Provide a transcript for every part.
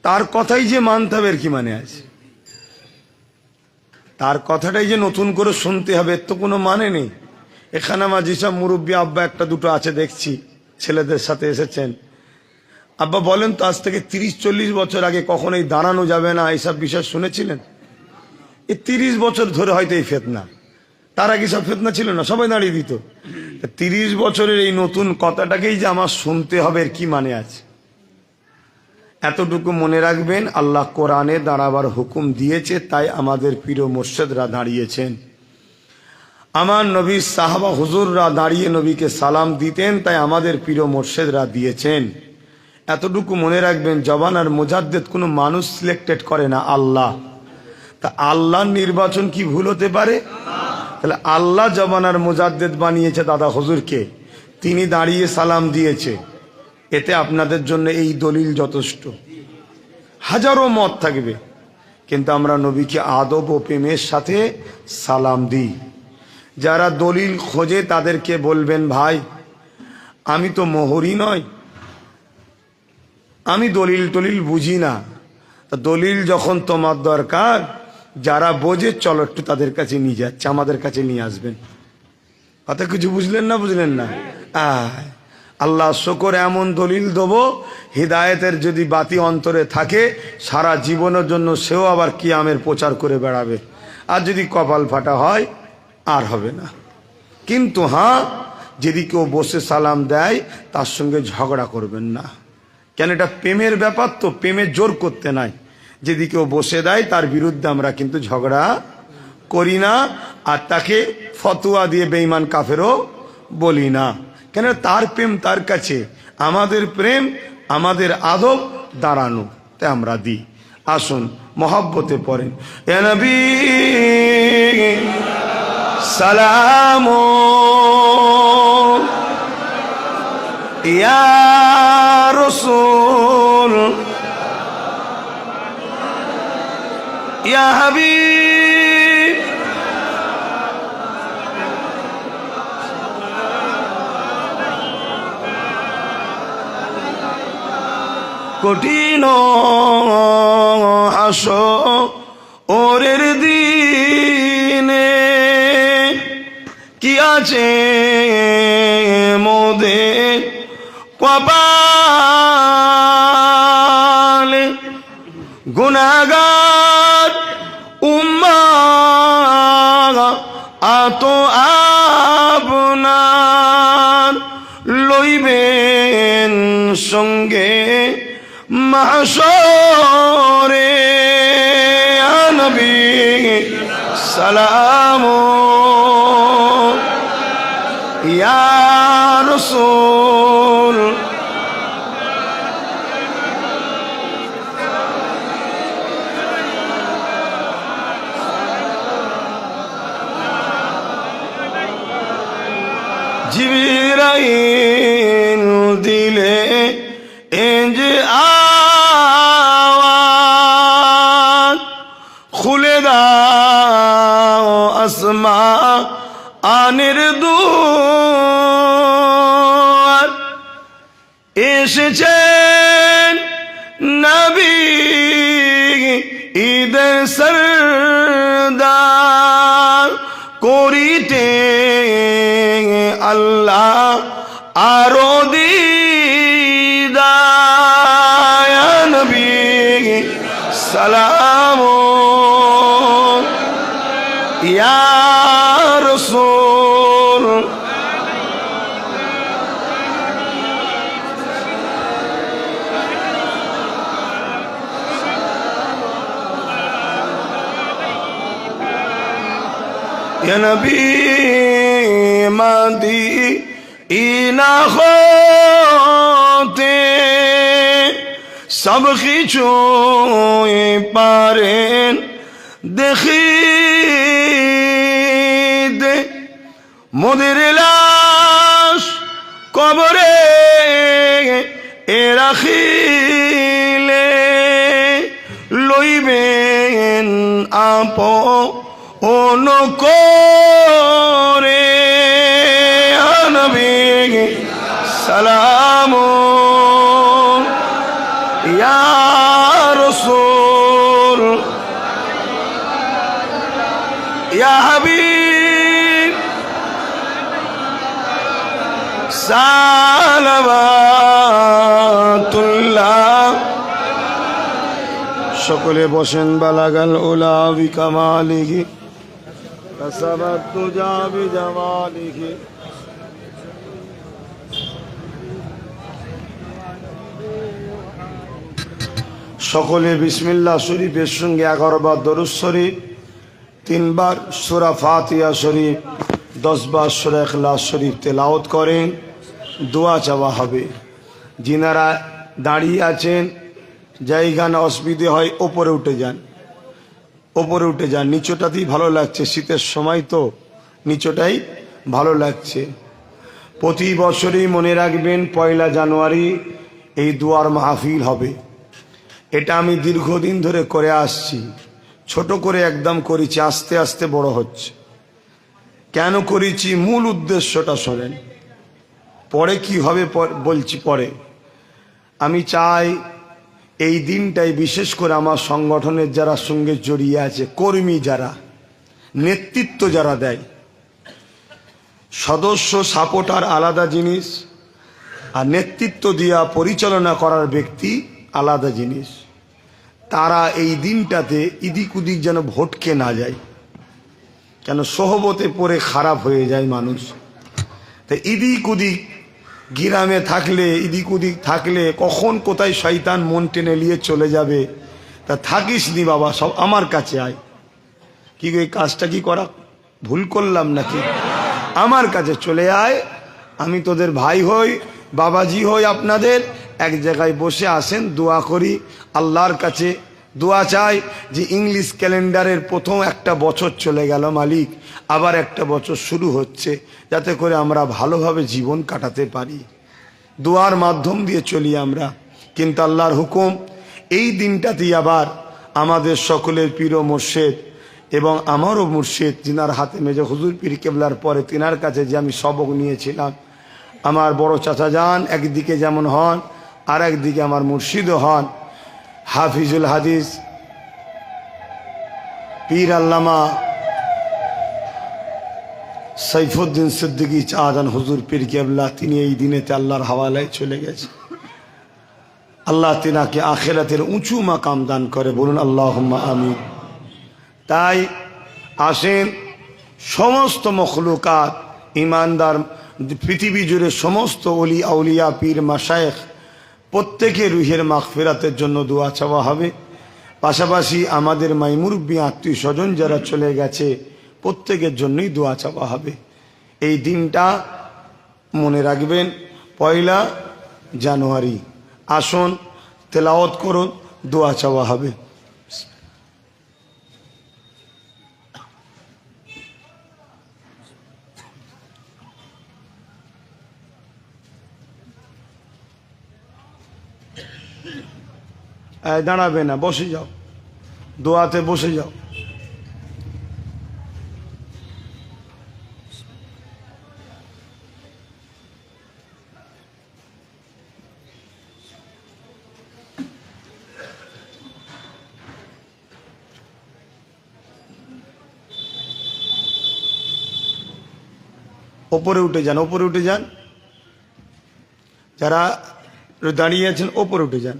তার কথাই যে মানতে হবে এর কি মানে আছে? তার কথাটাই যে নতুন করে শুনতে হবে এর তো কোনো মানে নেই। এখানে আমার যেসব মুরব্বী আব্বা একটা দুটো আছে দেখছি, ছেলেদের সাথে এসেছেন। আব্বা বলেন তো, আজ থেকে 30-40 বছর আগে কখনো এই দাঁড়ানো যাবে না এইসব বিষয় শুনেছিলেন? এই 30 বছর ধরে হয়তো এই ফেতনা, তার আগে সব ফেতনা ছিল না, সবাই দাঁড়িয়ে দিত। 30 বছরের এই নতুন কথাটাকেই যে আমার শুনতে হবে এর কি মানে আছে? এতটুকু মনে রাখবেন, আল্লাহ কোরআনে দাঁড়াবার হুকুম দিয়েছে, তাই আমাদের প্রিয় মুর্শিদরা দাঁড়িয়েছেন। আমার নবীর সাহাবা হুজুররা দাঁড়িয়ে নবীকে সালাম দিতেন, তাই আমাদের প্রিয় মুর্শিদরা দিয়েছেন। এতটুকু মনে রাখবেন, জবান আর মুজাদ্দেদ কোনো মানুষ সিলেক্টেড করে না, আল্লাহ। তা আল্লাহর নির্বাচন কি ভুল হতে পারে? তাহলে আল্লাহ জবান আর মুজাদ্দেদ বানিয়েছে দাদা হুজুরকে, তিনি দাঁড়িয়ে সালাম দিয়েছে, এতে আপনাদের জন্য এই দলিল যথেষ্ট। হাজারো মত থাকবে, কিন্তু আমরা নবীকে আদব ও প্রেমের সাথে সালাম দিই। যারা দলিল খোঁজে তাদেরকে বলবেন, ভাই আমি তো মোহরি নয়, আমি দলিল টলিল বুঝি না। দলিল যখন তোমার দরকার, যারা বোঝে চলো একটু তাদের কাছে নিয়ে যাচ্ছে, আমাদের কাছে নিয়ে আসবেন। কথা কিছু বুঝলেন না? বুঝলেন না? আল্লাহ শুকর, এমন দলিল দেবো, হিদায়েতের যদি বাতি অন্তরে থাকে সারা জীবনের জন্য সেও আবার কিয়ামের প্রচার করে বেড়াবে। আর যদি কপাল ফাটা হয় আর হবে না। কিন্তু হ্যাঁ, যদি কেউ বসে সালাম দেয় তার সঙ্গে ঝগড়া করবেন না, কেন এটা প্রেমের ব্যাপার, তো প্রেমের জোর করতে নাই। যদি কেউ বসে দেয় তার বিরুদ্ধে আমরা কিন্তু ঝগড়া করি না, আর তাকে ফতোয়া দিয়ে বেঈমান কাফেরও বলি না, কেন তার প্রেম তার কাছে, আমাদের প্রেম আমাদের আদব দাঁড়ানো, তাই আমরা দিই। আসুন মহব্বতে পড়েন, এ নবী সালাম ইয়া রাসূল ইয়া হাবিব, কঠিন হাসরের দিনে কি আছে মোদের কপালে, গুনাহগার উম্মাহ আত আপনার লইবেন সঙ্গে মাহশরে, ইয়া নবী সালাম ইয়া রাসূল জিবরাইল দিলে এজ আওয়াজ, খুলে দাও আসমানের দুয়ার, এসেছেন নবী ঈদের সরদার, করিতে আল্লাহ আরো দিদার, ইয়া নবী সালাম ইয়া রাসূল ইয়া নবী মদিনা হতে সব কিছু পারেন দেখিতে, মোদের লাশ কবরে রাখিলে লইবেন আপন করে, ইয়া নবী সালাম ইয়া রসুল ইয়া হাবিব সালাওয়াতুল্লাহ। সকলে বসেন। বালাগাল উলা বিকামালিহি কাসাবাত তুজা বিজামালিহি। সকলে বিসমিল্লাহ শরীফের সঙ্গে 11 বার দরুদ শরীফ, 3 বার সূরা ফাতিহা শরীফ, 10 বার সূরা ইখলাস শরীফ তেলাওয়াত করেন। দোয়া চাওয়া হবে। যিনারা দাঁড়িয়ে আছেন, জায়গা না অসুবিধে হয় ওপরে উঠে যান, ওপরে উঠে যান। নিচটাতেই ভালো লাগছে, শীতের সময় তো নিচটাই ভালো লাগছে। প্রতি বছরই মনে রাখবেন 1 জানুয়ারি এই দুয়ার মাহফিল হবে। এটা আমি দীর্ঘদিন ধরে করে আসছি, ছোট করে একদম করেছি, আস্তে আস্তে বড় হচ্ছে। কেন করেছি মূল উদ্দেশ্যটা শোনেন, পরে কি হবে বলছি পরে। আমি চাই এই দিনটাই বিশেষ করে আমার সংগঠনের যারা সঙ্গে জড়িয়ে আছে, কর্মী যারা, নেতৃত্ব যারা দেয়, সদস্য সাপোর্টার আলাদা জিনিস, আর নেতৃত্ব দিয়া পরিচালনা করার ব্যক্তি আলাদা জিনিস। তারা এই দিনটাতে ইদিক উদিক যেন ভটকে না যায়, কেন সোহবতে পড়ে খারাপ হয়ে যায় মানুষ। তাই ইদিক উদিক গ্রামে থাকলে, ইদিক উদিক থাকলে কখন কোথায় শয়তান মন টেনে নিয়ে চলে যাবে, তা থাকিস নি বাবা, সব আমার কাছে আয়। কি এই কাজটা কি করা ভুল করলাম নাকি? আমার কাছে চলে আয়, আমি তোদের ভাই হই, বাবাজি হই আপনাদের। এক জায়গায় বসে আসেন, দোয়া করি, আল্লাহর কাছে দোয়া চাই যে ইংলিশ ক্যালেন্ডারের প্রথম একটা বছর চলে গেল মালিক, আবার একটা বছর শুরু হচ্ছে, যাতে করে আমরা ভালোভাবে জীবন কাটাতে পারি। দোয়ার মাধ্যম দিয়ে চলি আমরা। কিন্তু আল্লাহর হুকুম, এই দিনটাতেই আবার আমাদের সকলের পীর মুর্শিদ এবং আমারও মুর্শিদ, যিনার হাতে মেজে হুজুর পীর কেবলার পরে তিনার কাছে যে আমি সবক নিয়েছিলাম, আমার বড় চাচা যান একদিকে যেমন হন, আর একদিকে আমার মুর্শিদও হন হাফিজুল হাদিস পীর আল্লামা সাইফুদ্দিন সিদ্দিকী চাঁদান হুজুর পীর কেবলা। তিনি এই দিনেতে আল্লাহর হাওয়ালায় চলে গেছে। আল্লাহ তিনাকে আখিরাতের উঁচু মাকাম দান করে, বলুন আল্লাহুম্মা আমিন। তাই আসেন সমস্ত মখলুকাত, ইমানদার, পৃথিবী জুড়ে সমস্ত ওলি আউলিয়া পীর মাশায়েখ প্রত্যেকে রুহের মাগফিরাতের জন্য দোয়া চাওয়া হবে। পাশাপাশি আমাদের মাইমুরব্বী আত্মীয় স্বজন যারা চলে গেছে প্রত্যেকের জন্যই দোয়া চাওয়া হবে। এই দিনটা মনে রাখবেন 1 জানুয়ারি। আসুন তেলাওয়াত করুন, দোয়া চাওয়া হবে। দাঁড়াবে না, বসে যাও, দোয়াতে বসে যাও। ওপরে উঠে যান, ওপরে উঠে যান, যারা দাঁড়িয়ে আছেন ওপরে উঠে যান।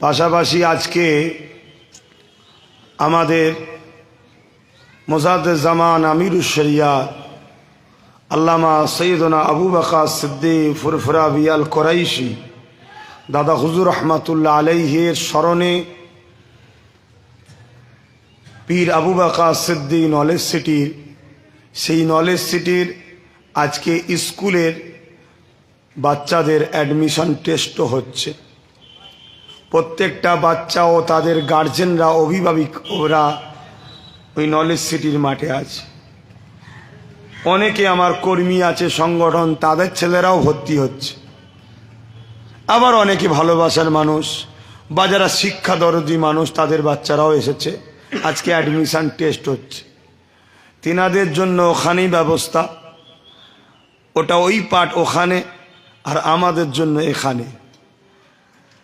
পাশাপাশি আজকে আমাদের মুজাদ্দিদ জামান আমিরুশ শরিয়াত আল্লামা সৈয়দনা আবু বকর সিদ্দিক ফুরফুরাবি আল কুরাইশি দাদা হুজুর রহমাতুল্লাহ আলাইহির স্মরণে পীর আবু বকর সিদ্দিক নলেজ সিটির, সেই নলেজ সিটির আজকে স্কুলের বাচ্চাদের অ্যাডমিশন টেস্টও হচ্ছে। প্রত্যেকটা বাচ্চা ও তাদের গার্জেনরা, অভিভাবকরা ওই নলেজ সিটির মাঠে আছে। অনেকে আমার কর্মী আছে সংগঠন, তাদের ছেলেরাও ভর্তি হচ্ছে। আবার অনেকে ভালোবাসার মানুষ বা যারা শিক্ষা দরদি মানুষ তাদের বাচ্চারাও এসেছে, আজকে অ্যাডমিশন টেস্ট হচ্ছে, তিনাদের জন্য ওখানেই ব্যবস্থা, ওটা ওই পাঠ ওখানে আর আমাদের জন্য এখানে।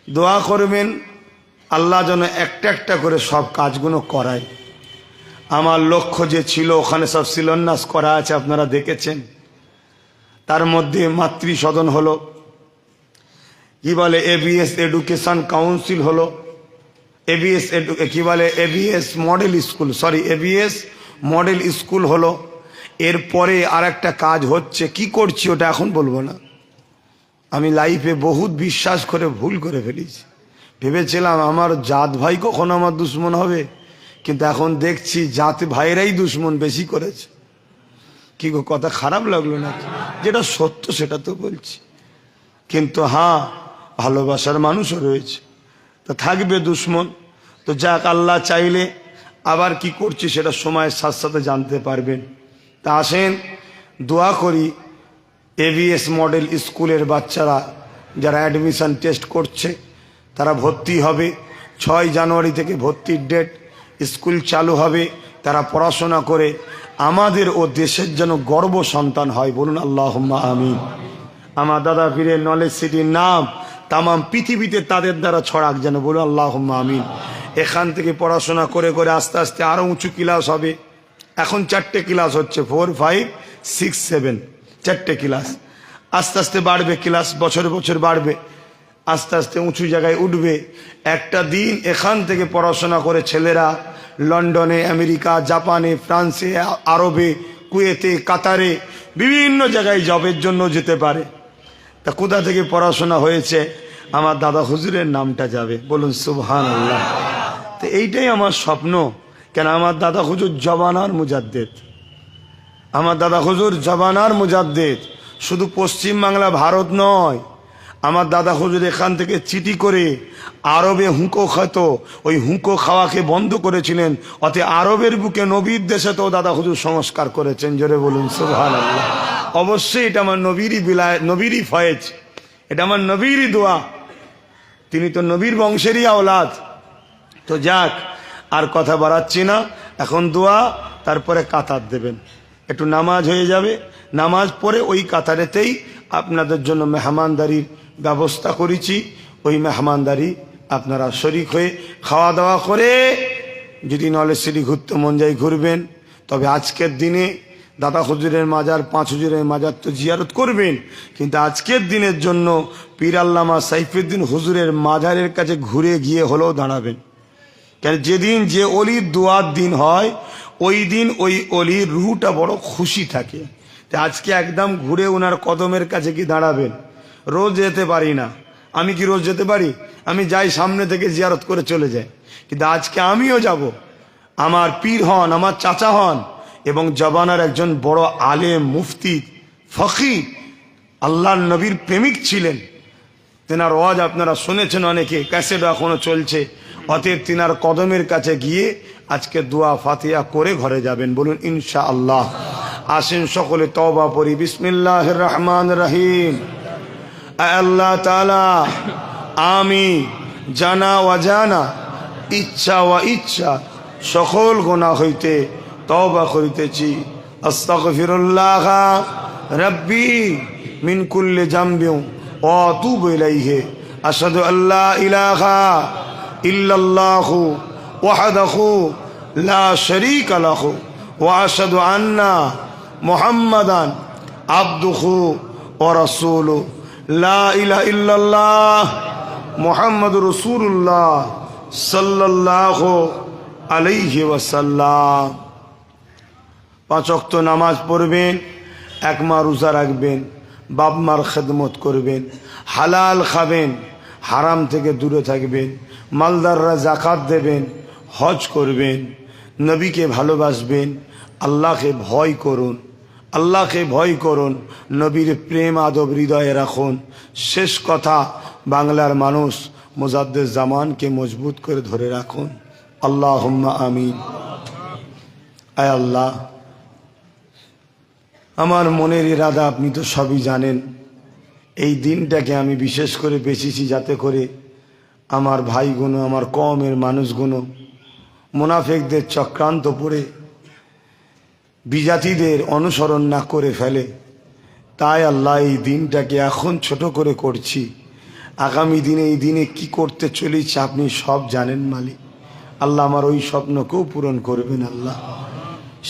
দোয়া করবেন আল্লাহ যেন একটা একটা করে সব কাজগুলো করায়। আমার লক্ষ্য যে ছিল ওখানে সব শিলান্যাস করা আছে, আপনারা দেখেছেন। তার মধ্যে মাতৃ সদন হলো, কি বলে এবিএস এডুকেশন কাউন্সিল হলো, ABS model school, ABS model school হলো। এরপরে আর একটা কাজ হচ্ছে, কি করছি ওটা এখন বলবো না। আমি লাইফে বহুত বিশ্বাস করে ভুল করে ফেলেছি, ভেবেছিলাম আমার জাত ভাই কখনো আমার দুশ্মন হবে, কিন্তু এখন দেখছি জাত ভাইরাই দুশ্মন বেশি করেছে। কি গো, কথা খারাপ লাগলো নাকি? যেটা সত্য সেটা তো বলছি, কিন্তু হ্যাঁ ভালোবাসার মানুষও রয়েছে, তো থাকবে দুশ্মন। তো যাক, আল্লাহ চাইলে আবার কি করছি সেটা সময়ের সাথে সাথে জানতে পারবেন। তা আসেন দোয়া করি, এবিএস মডেল স্কুলের বাচ্চারা যারা অ্যাডমিশন টেস্ট করছে তারা ভর্তি হবে। 6 জানুয়ারি থেকে ভর্তির ডেট, স্কুল চালু হবে। তারা পড়াশোনা করে আমাদের ও দেশের যেন গর্ব সন্তান হয়, বলুন আল্লাহুম্মা আমিন। আমার দাদা পীরের নলেজ সিটির নাম তামাম পৃথিবীতে তাদের দ্বারা ছড়াক যেন, বলুন আল্লাহুম্মা আমিন। এখান থেকে পড়াশোনা করে করে আস্তে আস্তে আরও উঁচু ক্লাস হবে। এখন 4টে ক্লাস হচ্ছে, 4, 5, 6, 7, 4টে ক্লাস। আস্তে আস্তে বাড়বে ক্লাস, বছর বছর বাড়বে, আস্তে আস্তে উঁচু জায়গায় উঠবে। একটা দিন এখান থেকে পড়াশোনা করে ছেলেরা লন্ডনে, আমেরিকা, জাপানে, ফ্রান্সে, আরবে, কুয়েতে, কাতারে বিভিন্ন জায়গায় জবের জন্য যেতে পারে। তা কোথা থেকে পড়াশোনা হয়েছে? আমার দাদা হুজুরের নামটা যাবে, বলুন সুবহানাল্লাহ। তো এইটাই আমার স্বপ্ন। কেন, আমার দাদা হুজুর জবানার মুজাদ্দেদ, আমার দাদা হুজুর জবানার মুজাদ্দেদ। শুধু পশ্চিম বাংলা, ভারত নয়, আমার দাদা হুজুর এখান থেকে চিঠি করে আরবে হুঁকো খেত, ওই হুঁকো খাওয়াকে বন্ধ করেছিলেন। অতএব আরবের বুকে নবীর দেশে তো দাদা হুজুর সংস্কার করেছেন, জোরে বলুন সুবহানাল্লাহ। অবশ্যই এটা আমার নবীরই বিলায়, নবীরই ফয়েজ, এটা আমার নবীরই দোয়া। তিনি তো নবীর বংশেরই আওলাদ। তো যাক, আর কথা বাড়াচ্ছি না, এখন দোয়া, তারপরে কাতার দেবেন, একটু নামাজ হয়ে যাবে। নামাজ পড়ে ওই কাতারেতেই আপনাদের জন্য মেহমানদারির ব্যবস্থা করেছি। ওই মেহমানদারি আপনারা শরিক হয়ে খাওয়া দাওয়া করে, যদি নলেজ সিটি ঘুরতে মন যায় ঘুরবেন। তবে আজকের দিনে দাদা হুজুরের মাজার, 5 হুজুরের মাজার তো জিয়ারত করবেন, কিন্তু আজকের দিনের জন্য পীর আল্লামা সাইফুদ্দিন হুজুরের মাজারের কাছে ঘুরে গিয়ে হলেও দাঁড়াবেন। কেন, যেদিন যে অলির দোয়ার দিন হয়, ওই দিন ওই অলির রুহটা বড় খুশি থাকে। তা আজকে একদম ঘুরে ওনার কদমের কাছে কি দাঁড়াবেন? রোজ যেতে পারি না, আমি কি রোজ যেতে পারি? আমি যাই, সামনে থেকে জিয়ারত করে চলে যাই, কিন্তু আজকে আমিও যাব। আমার পীর হন, আমার চাচা হন, এবং জবানার একজন বড় আলেম, মুফতি, ফকিহ, আল্লাহর নবীর প্রেমিক ছিলেন। তেনার ওয়াজ আপনারা শুনেছেন অনেকে, ক্যাসেট এখনো চলছে। অতএব তিনার কদমের কাছে গিয়ে আজকে দোয়া ফাতিহা করে ঘরে যাবেন, বলুন ইনশাআল্লাহ। আসেন সকলে তওবা পড়ি, বিসমিল্লাহির রহমানির রহিম। আল্লাহ তাআলা, আমি জানা অজানা, ইচ্ছা ও ইচ্ছা সকল গুনাহ হইতে তওবা করিতেছি। আস্তাগফিরুল্লাহ রাব্বি মিন কুল্লি জামবি ওয়া আতুবু ইলাইহি। আশহাদু আল্লা ইলাহা ইল্লাল্লাহু ওয়াহদাহু লা শারীকা লাহু ওয়া আশহাদু আন্না মুহাম্মাদান আবদুহু ওয়া রাসূলুহু। লা ইলাহা ইল্লাল্লাহ মুহাম্মাদুর রাসূলুল্লাহ সাল্লাল্লাহু আলাইহি ওয়াসাল্লাম। 5 ওয়াক্ত নামাজ পড়বেন, 1 মাহ রোজা রাখবেন, বাপ মার খেদমত করবেন, হালাল খাবেন, হারাম থেকে দূরে থাকবেন, মালদাররা জাকাত দেবেন, হজ করবেন, নবীকে ভালোবাসবেন, আল্লাহকে ভয় করুন, আল্লাহকে ভয় করুন, নবীর প্রেম আদব হৃদয়ে রাখুন। শেষ কথা, বাংলার মানুষ মুজাদ্দেদ জামানকে মজবুত করে ধরে রাখুন। আল্লাহুম্মা আমিন। আয় আল্লাহ, আমার মনের ইরাদা আপনি তো সবই জানেন। এই দিনটাকে আমি বিশেষ করে বেছেছি যাতে করে আমার ভাইগুলো, আমার কওমের মানুষগুলো মুনাফিকদের চক্রান্ত পড়ে বিজাতিদের অনুসরণ না করে ফেলে। তাই আল্লাহ এই দিনটাকে এখন ছোট করে করছি। আগামী দিনে এই দিনে কি করতে চলেছি আপনি সব জানেন মালিক। আল্লাহ আমার ওই স্বপ্নকেও পূরণ করবেন আল্লাহ।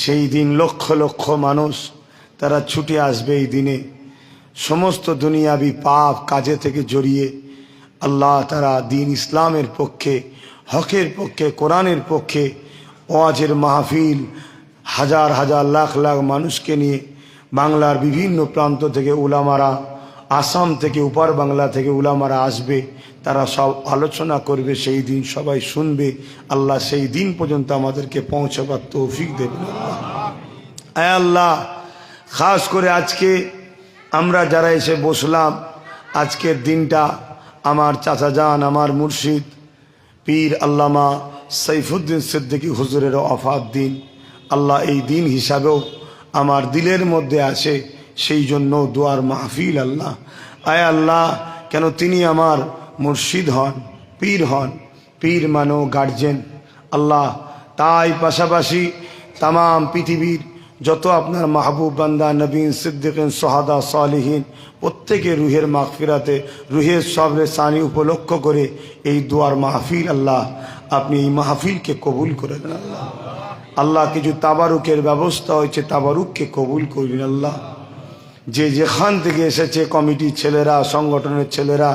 সেই দিন লক্ষ লক্ষ মানুষ তারা ছুটে আসবে এই দিনে, সমস্ত দুনিয়াবি পাপ কাজে থেকে জড়িয়ে আল্লাহ তারা দিন ইসলামের পক্ষে, হকের পক্ষে, কোরআনের পক্ষে ওয়াজের মাহফিল, হাজার হাজার লাখ লাখ মানুষকে নিয়ে বাংলার বিভিন্ন প্রান্ত থেকে উলামারা, আসাম থেকে, উপার বাংলা থেকে উলামারা আসবে, তারা সব আলোচনা করবে। সেই দিন সবাই শুনবে। আল্লাহ সেই দিন পর্যন্ত আমাদেরকে পৌঁছাবার তৌফিক দেবেন আল্লাহ। আয় আল্লাহ, খাস করে আজকে আমরা যারা এসে বসলাম, আজকের দিনটা আমার চাচা যান, আমার মুর্শিদ পীর আল্লামা সাইফুদ্দিন সিদ্দিকী হুজুরের ওয়াফাত দিন। আল্লাহ এই দিন হিসাবেও আমার দিলের মধ্যে আছে, সেই জন্য দোয়ার মাহফিল আল্লাহ। আয় আল্লাহ, কেন তিনি আমার মুর্শিদ হন, পীর হন, পীর মানো গার্জেন আল্লাহ। তাই পাশাপাশি তাম পৃথিবীর যত আপনার মাহবুব বান্দা, নবীন, সিদ্দিকিন, সোহাদা, সালিহিন, প্রত্যেকের রুহের মাগফিরাতে, রুহের সবরে সানি উপলক্ষ করে এই দোয়ার মাহফিল আল্লাহ আপনি এই মাহফিলকে কবুল করে দেন আল্লাহ। আল্লাহ কিছু তাবারুকের ব্যবস্থা হয়েছে, তাবারুককে কবুল করবেন আল্লাহ। যে যেখান থেকে এসেছে, কমিটির ছেলেরা, সংগঠনের ছেলেরা,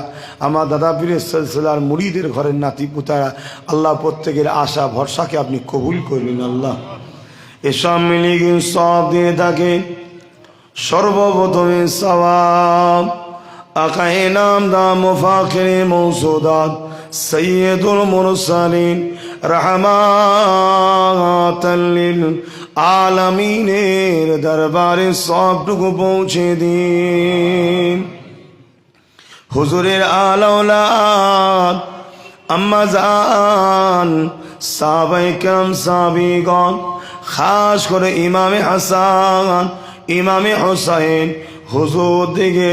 আমার দাদা পীরের সিলসিলার মুরিদের ঘরের নাতিপুতারা, আল্লাহ প্রত্যেকের আশা ভরসাকে আপনি কবুল করবেন আল্লাহ। এসব মিলিয়ে সব দিয়ে থাকে সর্বপ্রথমে সওয়াব আকায়ে নামদার মুফাখিরে মৌসুদাত সৈয়দুল মুরসালিন রহমাতাল লিল আলামিনের দরবারে সবটুকু পৌঁছে দিন। হুজুরের আলাউলাদ আম্মা জান, সাহাবায়ে কেরাম, সাহাবীগণ, খাস করে ইমামে হাসান, ইমামে হোসাইন হুজুর দিকে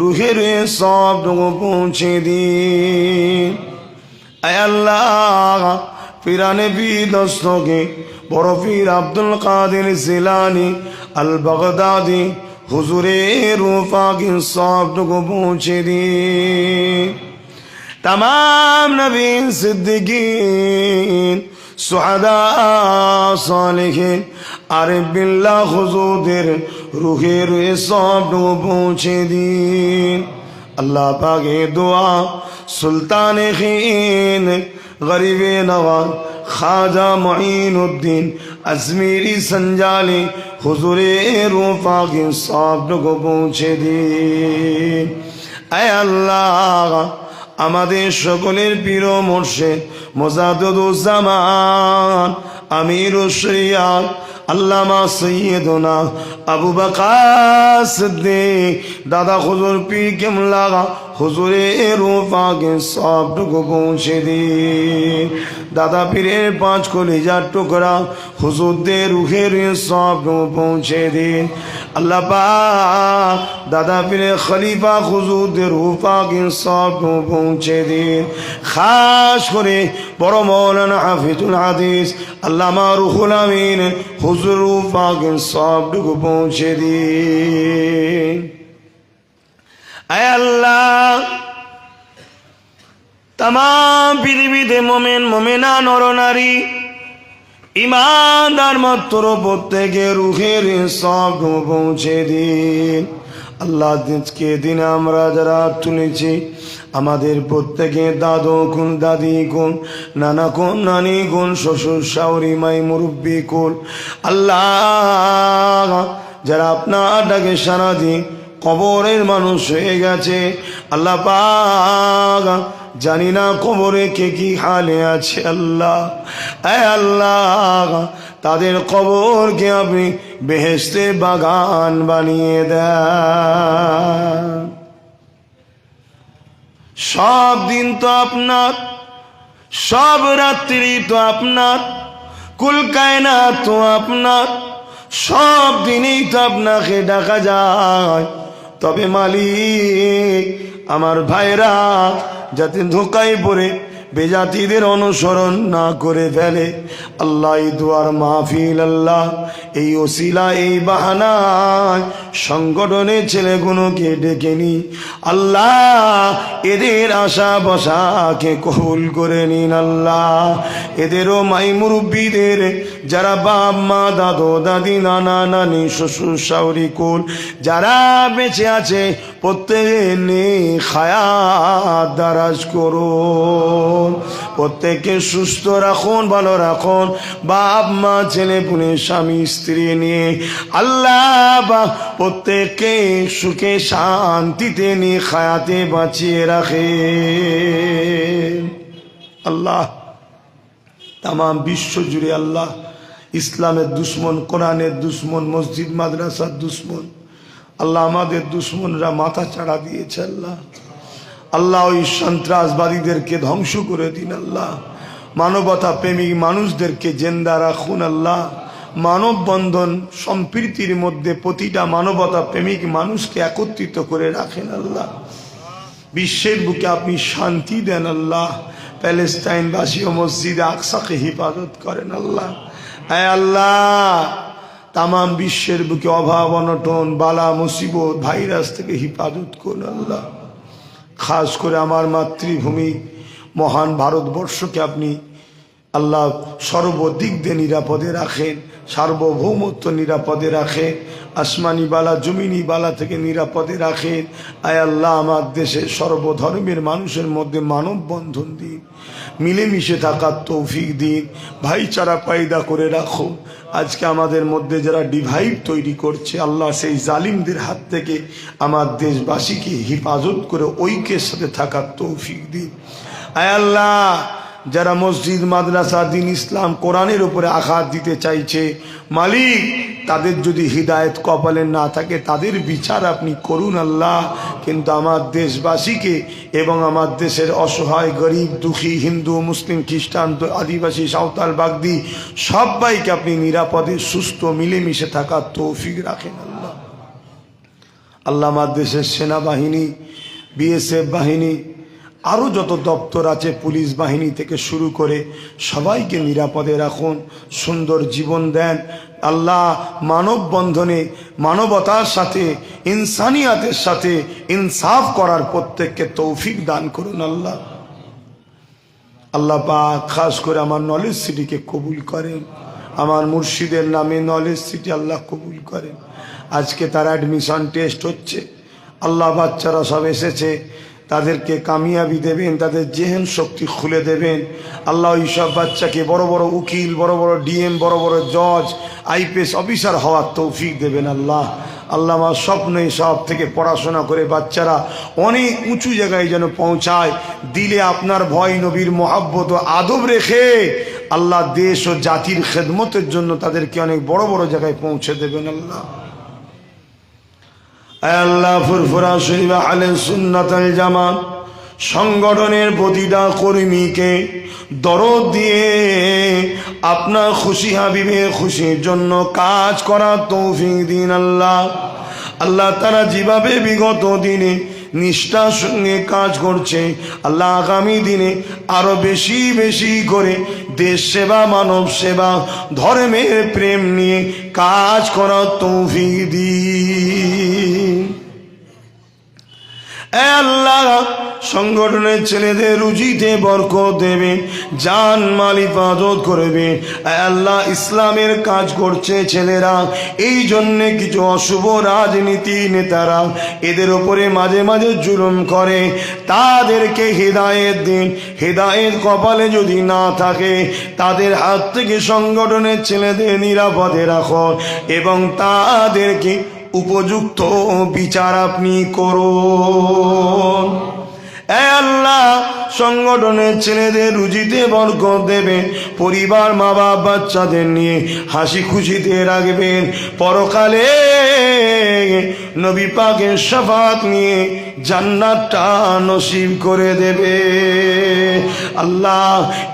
রুহে রুহে সবটুকু পৌঁছে দিন। আয় আল্লাহ, পিরানে বিদস্তকে বড় পীর আব্দুল কাদের জিলানী আল বাগদাদি হুজুরের রূহ পাকে সবটুকু পৌঁছে দিন। तमाम नबीन, सिद्दीकीन, सुहदा, सालिहीन, आरिफ बिल्लाह हुजूर रूहे रूहे सबटुकु पहुँचे दिन। अल्लाह पाके दुआ सुल्तान खीन गरीबे नवाज ख्वाजा मुईनुद्दीन अजमेरी संजाली हुजूरे रूह पाके सबटुकु पहुँचे दिन। ऐ अल्लाह, আমাদের সকলের পীর ও মুর্শিদ মুজাদ্দিদুজ্জামান আমিরুশ শরিয়াত আল্লামা সৈয়দনা আবু বকর সিদ্দিক দাদা হুজুর পীর কেবলা হুজুরের রূহ পাকে সবটুকু পৌঁছে দিন। দাদা পীরের পাঁচ কলিজার টুকরা হুজুরদের রুহের সবটুকু পৌঁছে দিন। আল্লাহ পাক দাদা পীরের খলিফা হুজুরদের রূহ পাকে সবটুকু পৌঁছে দিন। খাস করে বড় মৌলানা হাফিজুল হাদিস আল্লামা রুহুল আমিন হুজুর রূহ পাকে সবটুকু পৌঁছে দিন। আয় আল্লাহ, तमाम পৃথিবীতে মোমেন মোমেনা নরনারী ইমানদার মাত্র প্রত্যেকের রুহের সবটুকু পৌঁছে দিন। আল্লাহ, আজকে দিনে আমরা যারা তুলেছি আমাদের প্রত্যেকে দাদু কোন, দাদি কোন, নানা কোন, নানি কোন, শ্বশুর শাশুড়ি মাই, মুরব্বী কোন, আল্লাহ যারা আপনার ডাকে সারা দিন কবরের মানুষ হয়ে গেছে, আল্লাহ পাক জানি না কবরে কে কি হালে আছে। আল্লাহ, এ আল্লাহ, তাদের কবরকে আপনি বেহেশতের বাগান বানিয়ে দেন। সব দিন তো আপনার, সব রাত্রি তো আপনার, কুল কায়নাত তো আপনার, সব দিনই তো আপনাকে ডাকা যায়। তবে মালিক, আমার ভাইরা যাতে ধোকায় পড়ে বেজাতিদের অনুসরণ না করে ফেলে। আল্লাহ এই দুয়ার মাহফিল আল্লাহ এই ওসিলা এই বাহানায় সংগঠনের ছেলেগুলোকে ডেকে নি আল্লাহ, এদের আশা বসাকে কবুল করে নিন আল্লাহ। এদেরও মাই মুরব্বীদের যারা বাপ মা দাদু দাদি নানা নানি শ্বশুর শাশুড়ি কুল যারা বেঁচে আছে প্রত্যেকের নেক হায়াত দারাজ করুন, প্রত্যেককে সুস্থ রাখুন, ভালো রাখুন, বাপ মা ছেলে পুলে স্বামী স্ত্রী নিয়ে আল্লাহ বা প্রত্যেককে সুখে শান্তিতে নিয়ে হায়াতে বাঁচিয়ে রাখে আল্লাহ। তাম বিশ্ব জুড়ে আল্লাহ ইসলামের দুশ্মন, কোরআনের দুশ্মন, মসজিদ মাদ্রাসার দুশ্মন আল্লাহ, আমাদের দুশ্মনরা মাথা চাড়া দিয়েছে আল্লাহ। আল্লাহ ওই সন্ত্রাসবাদীদেরকে ধ্বংস করে দিন আল্লাহ। মানবতা প্রেমিক মানুষদেরকে জেন্দা রাখুন আল্লাহ। মানব বন্ধন সম্প্রীতির মধ্যে প্রতিটা মানবতা প্রেমিক মানুষকে একত্রিত করে রাখেন আল্লাহ। বিশ্বের বুকে আপনি শান্তি দেন আল্লাহ। প্যালেস্টাইনবাসী ও মসজিদে আকসাকে হেফাজত করেন আল্লাহ। হ্যাঁ আল্লাহ, তাম বিশ্বের বুকে অভাব অনটন বালা মুসিবত ভাইরাস থেকে হেফাজত করুন আল্লাহ। খাস করে আমার মাতৃভূমি মহান ভারতবর্ষকে আপনি আল্লাহ সর্বদিক দিয়ে নিরাপদে রাখেন, সার্বভৌমত্ব নিরাপদে রাখেন, আসমানি বালা জমিনি বালা থেকে নিরাপদে রাখেন। আয় আল্লাহ, আমার দেশে সর্বধর্মের মানুষের মধ্যে মানববন্ধন দিন, মিলেমিশে থাকার তৌফিক দিন, ভাইচারা পয়দা করে রাখো। আজকে আমাদের মধ্যে যারা ডিভাইড তৈরি করছে আল্লাহ, সেই জালিমদের হাত থেকে আমার দেশবাসীকে হেফাজত করে ঐক্যের সাথে থাকার তৌফিক দিন। আয় আল্লাহ, যারা মসজিদ মাদ্রাসা দিন ইসলাম কোরআনের উপরে আঘাত দিতে চাইছে মালিক, তাদের যদি হিদায়ত কপালে না থাকে তাদের বিচার আপনি করুন আল্লাহ। কিন্তু আমার দেশবাসীকে এবং আমার দেশের অসহায় গরিব দুঃখী হিন্দু মুসলিম খ্রিস্টান আদিবাসী সাঁওতাল বাগদি সবাইকে আপনি নিরাপদে সুস্থ মিলেমিশে থাকার তৌফিক রাখেন আল্লাহ। আল্লাহ, আমার দেশের সেনাবাহিনী, বিএসএফ বাহিনী, আরও যত দপ্তর আছে পুলিশ বাহিনী থেকে শুরু করে সবাইকে নিরাপদে রাখুন, সুন্দর জীবন দেন আল্লাহ। মানববন্ধনে মানবতার সাথে ইনসানিয়াতের সাথে ইনসাফ করার প্রত্যেককে তৌফিক দান করুন আল্লাহ। আল্লাহ পাক খাস করে আমার নলেজ সিটিকে কবুল করেন, আমার মুর্শিদের নামে নলেজ সিটি আল্লাহ কবুল করেন। আজকে তার অ্যাডমিশন টেস্ট হচ্ছে আল্লাহ, বাচ্চারা সব এসেছে, তাদেরকে কামিয়াবি দেবেন, তাদের জেহেন শক্তি খুলে দেবেন আল্লাহ। ওই সব বাচ্চাকে বড় বড় উকিল, বড় বড় ডিএম, বড় বড় জজ, আইপিএস অফিসার হওয়ার তৌফিক দেবেন আল্লাহ। আল্লাহ, আমার স্বপ্নে সব থেকে পড়াশোনা করে বাচ্চারা অনেক উঁচু জায়গায় যেন পৌঁছায়, দিলে আপনার ভয় নবীর মহাব্বত ও আদব রেখে আল্লাহ দেশ ও জাতির খেদমতের জন্য তাদেরকে অনেক বড় বড় জায়গায় পৌঁছে দেবেন আল্লাহ। আল্লাহ, ফুরফুরা শরীফ আহলে সুন্নাত ওয়াল জামাত সংগঠনের প্রতিটা কর্মীকে দরদ দিয়ে আপনার খুশি হাবিবের খুশির জন্য কাজ করার তৌফিক দিন আল্লাহ। আল্লাহ, তারা যেভাবে বিগত দিনে নিষ্ঠার সঙ্গে কাজ করছে আল্লাহ, আগামী দিনে আরো বেশি বেশি করে দেশ সেবা, মানব সেবা, ধর্মের প্রেম নিয়ে কাজ করার তৌফিক দিন। আল্লাহ, সংগঠনের ছেলেদের রুজিতে বরকত দেবে, জান মাল হিফাজত করবে। আল্লাহ, ইসলামের কাজ করছে ছেলেরা, এই জন্যে কিছু অশুভ রাজনীতি নেতারা এদের ওপরে মাঝে মাঝে জুলুম করে, তাদেরকে হেদায়েত দিন। হেদায়েত কপালে যদি না থাকে তাদের হাত থেকে সংগঠনের ছেলেদের নিরাপদে রাখো এবং তাদেরকে উপযুক্ত বিচার আপনি করুন। আল্লাহ, সংগঠনের ছেলেদের রুজিতে বরকত দেবেন, পরিবার মা বাপ বাচ্চাদের নিয়ে হাসি খুশিতে রাখবেন, পরকালে নবী পাকের শাফাত নিয়ে জান্নাতটা নসিব করে দেবে। আল্লাহ,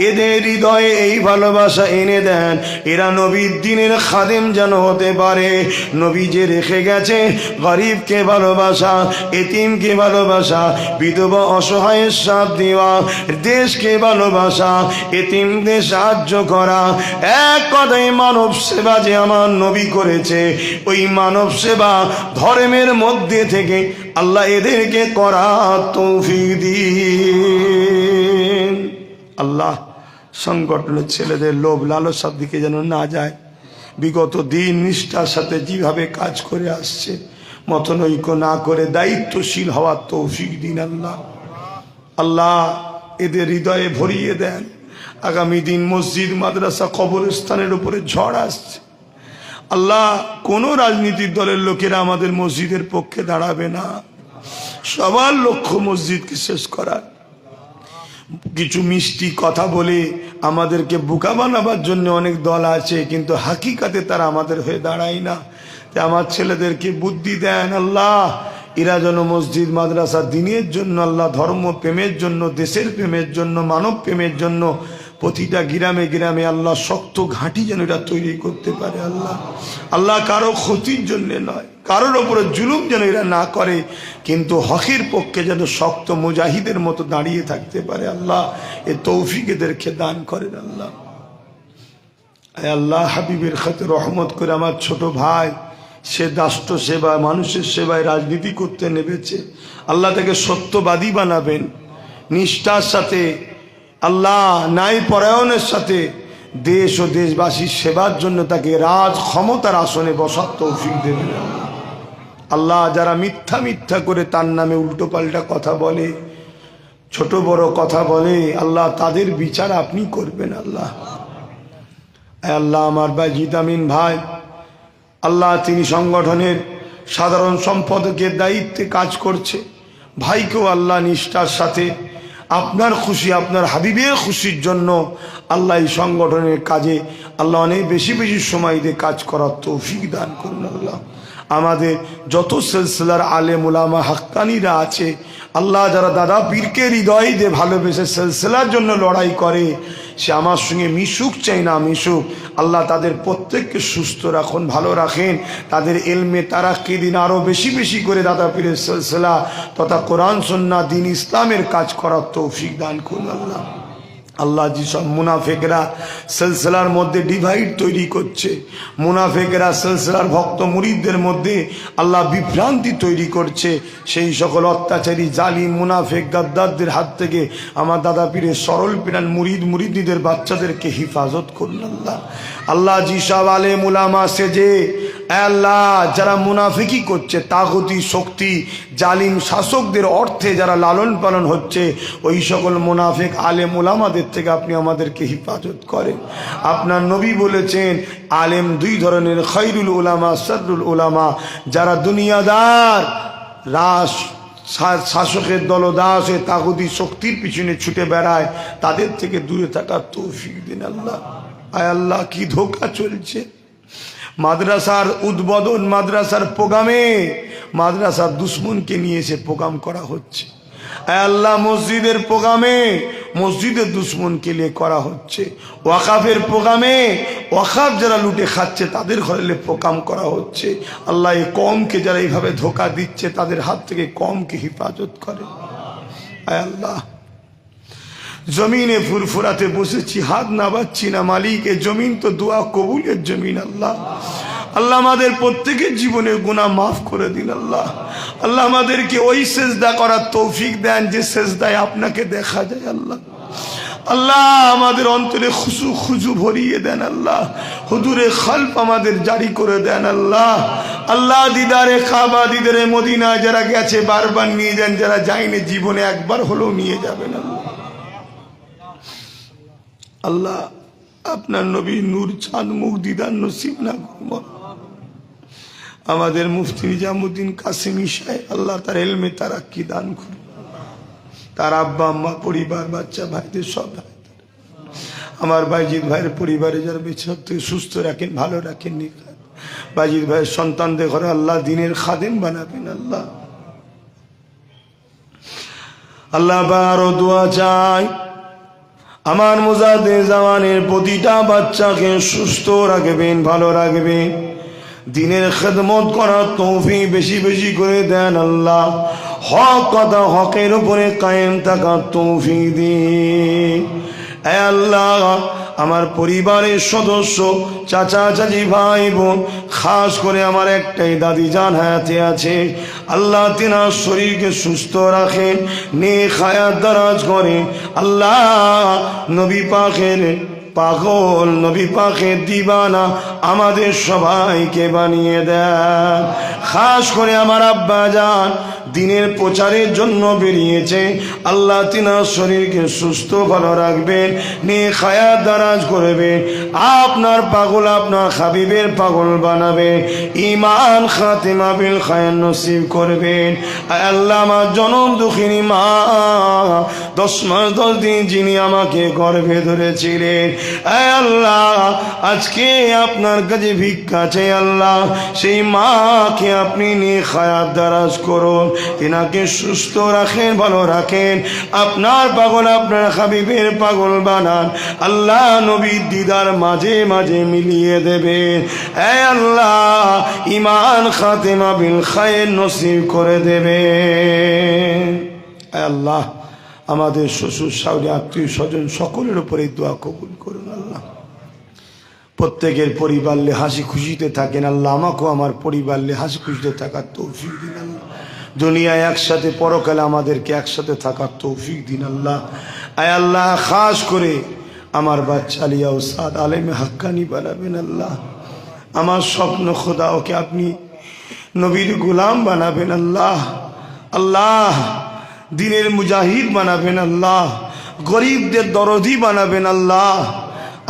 এদের হৃদয়ে এই ভালোবাসা এনে দেন, এরা নবীর দ্বীনের খাদেম যেন হতে পারে। নবী যে রেখে গেছে গরিবকে ভালোবাসা, এতিমকে ভালোবাসা, বিধবা অসহায়ের সাথ দেওয়া, দেওয়া, দেশকে ভালোবাসা, এতিমদের সাহায্য করা, এক কথায় মানব সেবা যে আমার নবী করেছে, ওই মানব সেবা ধর্মের মধ্যে থেকে আল্লাহ এদেরকে করা তৌফিক দিন। আল্লাহ সংগঠনের ছেলেদের লোভ লালসার দিকে যেন না যায়, বিগত দিন নিষ্ঠার সাথে যেভাবে কাজ করে আসছে মতনৈক্য না করে দায়িত্বশীল হওয়ার তৌফিক দিন। আল্লাহ আল্লাহ এদের হৃদয়ে ভরিয়ে দেন। আগামী দিন মসজিদ মাদ্রাসা কবরস্থানের উপরে ঝড় আসছে। আল্লাহ কোনো রাজনীতির দলের লোকেরা আমাদের মসজিদের পক্ষে দাঁড়াবে না, সবার লক্ষ্য মসজিদকে শেষ করার। কিছু মিষ্টি কথা বলে আমাদেরকে বোকা বানাবার জন্য অনেক দল আছে, কিন্তু হাকিকাতে তারা আমাদের হয়ে দাঁড়ায় না। তাই আমার ছেলেদেরকে বুদ্ধি দেন আল্লাহ, এরা যেন মসজিদ মাদ্রাসা দিনের জন্য, আল্লাহ ধর্ম প্রেমের জন্য, দেশের প্রেমের জন্য, মানব প্রেমের জন্য প্রতিটা গ্রামে গ্রামে আল্লাহ শক্ত ঘাঁটি যেন এটা তৈরি করতে পারে। আল্লাহ আল্লাহ কারো ক্ষতির জন্য নয়, কারোর ওপরে জুলুম যেন এরা না করে, কিন্তু হকের পক্ষে যেন শক্ত মুজাহিদের মতো দাঁড়িয়ে থাকতে পারে। আল্লাহ এ তৌফিক এদেরকে দান করেন। আল্লাহ আল্লাহ হাবিবের খাতে রহমত করে আমার ছোট ভাই, সে রাষ্ট্র সেবা মানুষের সেবায় রাজনীতি করতে নেমেছে, আল্লাহ তাকে সত্যবাদী বানাবেন, নিষ্ঠার সাথে আল্লাহ ন্যায় পরায়ণের সাথে দেশ ও দেশবাসীর সেবার জন্য তাকে রাজ ক্ষমতার আসনে বসার তৌফিক দেবেন। আল্লাহ যারা মিথ্যা মিথ্যা করে তার নামে উল্টো পাল্টা কথা বলে, ছোট বড় কথা বলে, আল্লাহ তাদের বিচার আপনি করবেন। আল্লাহ আল্লাহ আমার ভাই জিদামিন ভাই, আল্লাহ তিনি সংগঠনের সাধারণ সম্পাদকের দায়িত্বে কাজ করছে, ভাইকেও আল্লাহ নিষ্ঠার সাথে আপনার খুশি, আপনার হাবিবের খুশির জন্য আল্লাহ এই সংগঠনের কাজে আল্লাহ অনেক বেশি বেশি সময় দিয়ে কাজ করার তৌফিক দান করুন। আল্লাহ আমাদের যত সিলসিলার আলেম উলামা হাক্কানিরা আছে, আল্লাহ যারা দাদা পীরকে হৃদয় দিয়ে ভালোবেসে সিলসিলার জন্য লড়াই করে, সে আমার সঙ্গে মিশুক চাই না মিশুক, আল্লাহ তাদের প্রত্যেককে সুস্থ রাখুন, ভালো রাখেন, তাদের এলমে তারাক্কি দিন আরো বেশি বেশি করে দাদা পীরের সিলসিলা তথা কোরআন সুন্নাহ দ্বীন ইসলামের কাজ করার তৌফিক দান করুন। আল্লাহ আল্লাহ যেসব মুনাফেকরা সিলসিলার মধ্যে ডিভাইড তৈরি করছে, মুনাফেকরা সিলসিলার ভক্ত মুরিদদের মধ্যে আল্লাহ বিভ্রান্তি তৈরি করছে, সেই সকল অত্যাচারী জালিম মুনাফেক গাদ্দারদের হাত থেকে আমার দাদা পীরের সরল পিরান মুরিদ মুরিদীদের বাচ্চাদেরকে হিফাজত করুন। আল্লাহ আল্লাহ যেসব আলেম উলামা সেজে আল্লাহ যারা মুনাফিকি করছে, তাগুতি শক্তি জালিম শাসকদের অর্থে যারা লালন পালন হচ্ছে, ওই সকল মুনাফিক আলেম উলামাদের থেকে আপনি আমাদেরকে হিফাজত করেন। আপনার নবী বলেছেন আলেম দুই ধরনের, খায়রুল উলামা শাররুল উলামা, যারা দুনিয়াদার রাস শাসকের দলদাসে তাগুতি শক্তির পিছনে ছুটে বেড়ায়, তাদের থেকে দূরে থাকার তৌফিক দিন। আল্লাহ আয় আল্লাহ কি ধোঁকা চলছে মাদ্রাসার উদ্বোধন, মাদ্রাসার প্রোগ্রামে মাদ্রাসার দুশ্মনকে নিয়ে এসে প্রোগ্রাম করা হচ্ছে। আল্লাহ মসজিদের প্রোগ্রামে মসজিদের দুশ্মনকে নিয়ে করা হচ্ছে, ওয়াকাফের প্রোগ্রামে ওয়াকাফ যারা লুটে খাচ্ছে তাদের ঘরে প্রোগ্রাম করা হচ্ছে। আল্লাহ এই কওমকে যারা এইভাবে ধোঁকা দিচ্ছে তাদের হাত থেকে কওমকে হেফাজত করে। আয় আল্লাহ জমিনে ফুরফুরাতে বসেছি, হাত নাবাচ্ছি না মালিক, এ জমিন তো দোয়া কবুলের জমিন। আল্লাহ আল্লাহ আমাদের প্রত্যেকের জীবনের গুনাহ মাফ করে দিন। আল্লাহ আল্লাহ আমাদেরকে ওই সেজদা করার তৌফিক দেন যে সেজদায় আপনাকে দেখা যায়। আল্লাহ আল্লাহ আমাদের অন্তরে খুশু খুজু ভরিয়ে দেন। আল্লাহ হুজুরে খালফ আমাদের জারি করে দেন। আল্লাহ আল্লাহ দিদারে কাবা দিদারে মদিনা যারা গেছে বারবার নিয়ে যান, যারা যায়নি জীবনে একবার হলেও নিয়ে যাবেন। আল্লাহ আল্লাহ আপনার নবী নূর চাঁদ মুখ দিদার নসিব না করুন। আমাদের মুফতি নিজামুদ্দিন কাসেমি সাহেব আল্লাহ তার এলমে তারাক্কি দান করুন, তার আব্বা আম্মা পরিবার বাচ্চা ভাইদের সব ভাই, আমার বাইজিৎ ভাইয়ের পরিবারে যারা বেঁচে থেকে সুস্থ রাখেন, ভালো রাখেন। বাইজিৎ ভাইয়ের সন্তানদের ঘরে আল্লাহ দিনের খাদেম বানাবেন। আল্লাহ আল্লাহ আরো দোয়া চাই আমার মুজাদ্দিদ জামানের প্রতিটা বাচ্চাকে সুস্থ রাখবেন, ভালো রাখবেন, দিনের খেদমত করার তৌফিক বেশি বেশি করে দেন আল্লাহ। হক কথা হকের উপরে কায়েম থাকার তৌফিক দিন। হে আল্লাহ, আমার পরিবারের সদস্য, চাচা চাচি, ভাই বোন, খাস করে আমার একটাই দাদি জান হায়াতে আছে, আল্লাহ তিনার শরীরকে সুস্থ রাখেন, নেক হায়াত দারাজ করেন। আল্লাহ নবী পাকের পাগল, নবী পাকের দিবানা আমাদের সবাইকে বানিয়ে দেন। খাস করে আমার আব্বা জান দিনের প্রচারের জন্য বেরিয়েছে, আল্লাহ তিনার শরীরকে সুস্থ ভালো রাখবেন, নেক হায়াত দারাজ করবেন, আপনার পাগল আপনার হাবিবের পাগল বানাবে, ঈমান খাতিমা বিল খায়র নসিব করবেন। আল্লাহ আমার জনম দুঃখিনী মা 10 মাস 10 দিন যিনি আমাকে গর্ভে ধরেছিলেন, আল্লাহ আজকে আপনার কাছে ভিক্ষা চাই আল্লাহ, সেই মাকে আপনি নেক হায়াত দারাজ করুন, তিনাকে সুস্থ রাখেন, ভালো রাখেন, আপনার পাগল আপনার হাবিবের পাগল বানান। আল্লাহ নবীর দিদার মাঝে মাঝে মিলিয়ে দেবেন। হে আল্লাহ ঈমান খাতিমা বিল খায়র নসিব করে দেবেন। হে আল্লাহ আমাদের শ্বশুর শাশুড়ি আত্মীয় স্বজন সকলের উপরে দোয়া কবুল করুন আল্লাহ। প্রত্যেকের পরিবার নিয়ে হাসি খুশিতে থাকেন আল্লাহ, আমাকেও আমার পরিবার নিয়ে হাসি খুশিতে থাকার তৌফিক দিন আল্লাহ। দুনিয়ায় একসাথে, পরকালে আমাদেরকে একসাথে থাকার তৌফিক দিন আল্লাহ। আয় আল্লাহ খাস করে আমার বাচ্চা আলিয়া উস্তাদ আলেমে হাক্কানি বানাবেন আল্লাহ। আমার স্বপ্ন খোদা ওকে আপনি নবীর গোলাম বানাবেন আল্লাহ। আল্লাহ দিনের মুজাহিদ বানাবেন আল্লাহ, গরিবদের দরদি বানাবেন আল্লাহ।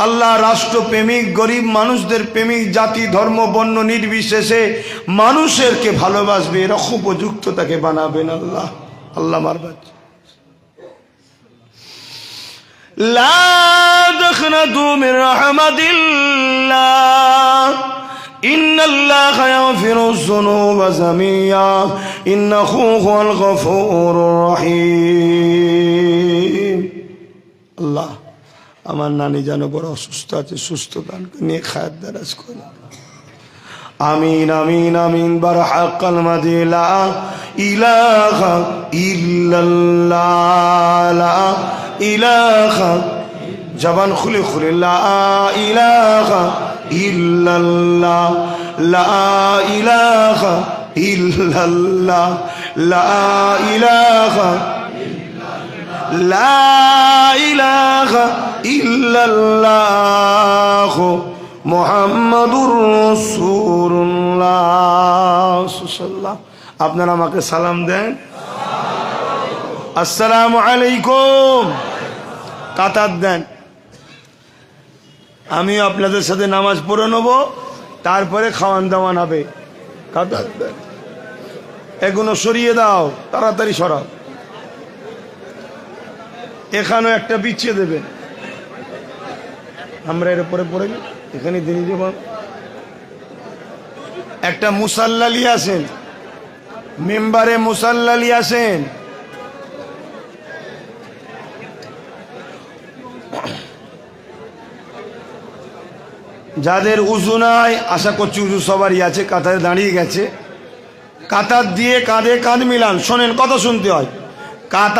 আল্লাহ রাষ্ট্রপ্রেমিক, গরিব মানুষদের প্রেমিক, জাতি ধর্ম বর্ণ নির্বিশেষে মানুষেরকে ভালোবাসবে এরকম উপযুক্ত তাকে বানাবেন আল্লাহ। আল্লাহ আমার বাচ্চা লা তাখনাতু মির রাহমাতিল্লাহ ইন্নাল্লাহা ইয়াগফিরুয যুনুবা জামিয়া ইন্নাহু হুয়াল গফুরুর রহিম। আল্লাহ আমার নানি যেন বড় অসুস্থ আছে, সুস্থ দান নিয়ে খায়াত দারাজ করে। আমিন আমিন আমিন। বারহাক্কাল মাদি লা ইলাহা ইল্লাল্লাহ, লা ইলাহা, জবান খুলে খুলে লা ইলাহা ইল্লাল্লাহ, লা ইলাহা ইল্লাল্লাহ, লা ইলাহা, লা ইলাহা ইল্লাল্লাহ মুহাম্মাদুর রাসূলুল্লাহ। আপনারা আমাকে সালাম দেন, আসসালামু আলাইকুম। কাতার দেন, আমি আপনাদের সাথে নামাজ পড়ে নেব, তারপরে খাওয়ান দাওয়ান হবে। কাতার দেন, এগুলো সরিয়ে দাও, তাড়াতাড়ি সরাও। এখানেও একটা বিছিয়ে দেবেন, আমরা এর উপরে পড়ে এখানে দিনই দেব। একটা মুসাল্লালি আসেন, মেম্বারে মুসাল্লালি আসেন। যাদের উজু নাই, আশা করছি উজু সবারই আছে, কাতারে দাঁড়িয়ে গেছে, কাতার দিয়ে কাঁধে কাঁধ মিলান। শোনেন, কথা শুনতে হয়। কাঁধ